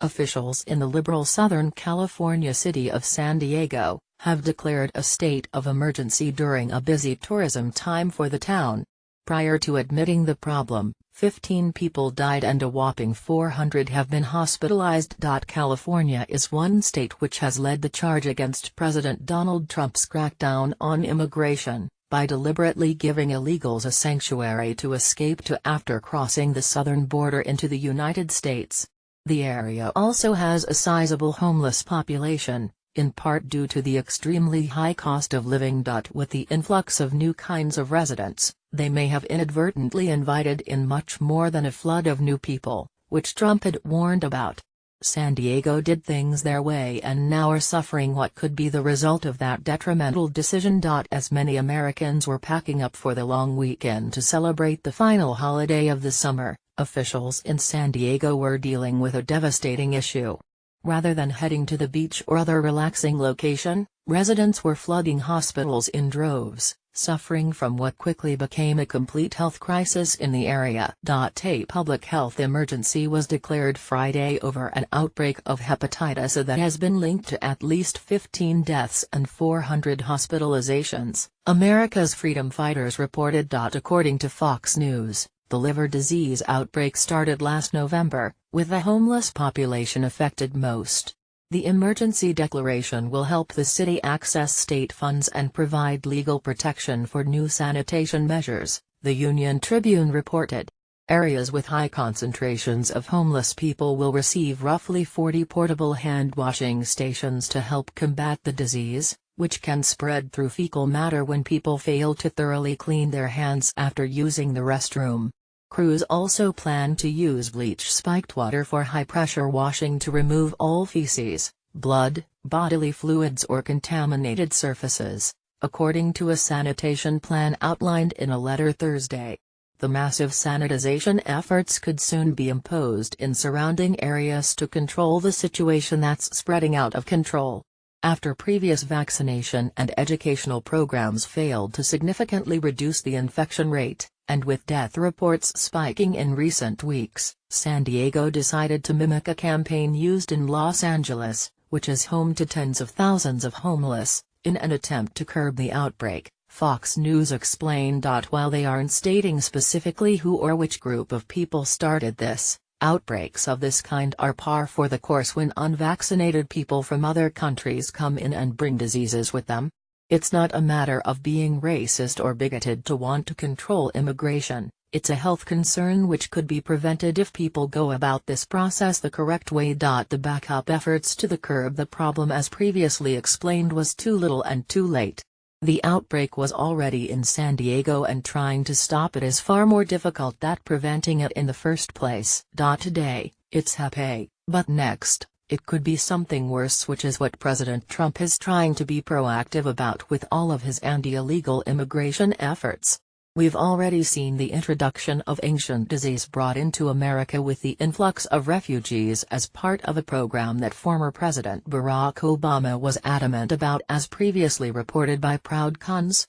Officials in the liberal Southern California city of San Diego have declared a state of emergency during a busy tourism time for the town. Prior to admitting the problem, 15 people died and a whopping 400 have been hospitalized. California is one state which has led the charge against President Donald Trump's crackdown on immigration, by deliberately giving illegals a sanctuary to escape to after crossing the southern border into the United States. The area also has a sizable homeless population, in part due to the extremely high cost of living. With the influx of new kinds of residents, they may have inadvertently invited in much more than a flood of new people, which Trump had warned about. San Diego did things their way and now are suffering what could be the result of that detrimental decision. As many Americans were packing up for the long weekend to celebrate the final holiday of the summer, officials in San Diego were dealing with a devastating issue. Rather than heading to the beach or other relaxing location, residents were flooding hospitals in droves, suffering from what quickly became a complete health crisis in the area. A public health emergency was declared Friday over an outbreak of hepatitis A that has been linked to at least 15 deaths and 400 hospitalizations, America's freedom fighters reported. According to Fox News, the liver disease outbreak started last November, with the homeless population affected most. The emergency declaration will help the city access state funds and provide legal protection for new sanitation measures, the Union Tribune reported. Areas with high concentrations of homeless people will receive roughly 40 portable hand-washing stations to help combat the disease, which can spread through fecal matter when people fail to thoroughly clean their hands after using the restroom. Crews also plan to use bleach-spiked water for high-pressure washing to remove all feces, blood, bodily fluids or contaminated surfaces, according to a sanitation plan outlined in a letter Thursday. The massive sanitization efforts could soon be imposed in surrounding areas to control the situation that's spreading out of control. After previous vaccination and educational programs failed to significantly reduce the infection rate, and with death reports spiking in recent weeks, San Diego decided to mimic a campaign used in Los Angeles, which is home to tens of thousands of homeless, in an attempt to curb the outbreak, Fox News explained. While they aren't stating specifically who or which group of people started this, outbreaks of this kind are par for the course when unvaccinated people from other countries come in and bring diseases with them. It's not a matter of being racist or bigoted to want to control immigration, it's a health concern which could be prevented if people go about this process the correct way. The backup efforts to curb the problem, as previously explained, was too little and too late. The outbreak was already in San Diego and trying to stop it is far more difficult than preventing it in the first place. Today, it's Hep A, but next, it could be something worse, which is what President Trump is trying to be proactive about with all of his anti-illegal immigration efforts. We've already seen the introduction of ancient disease brought into America with the influx of refugees as part of a program that former President Barack Obama was adamant about, as previously reported by Proud Cons.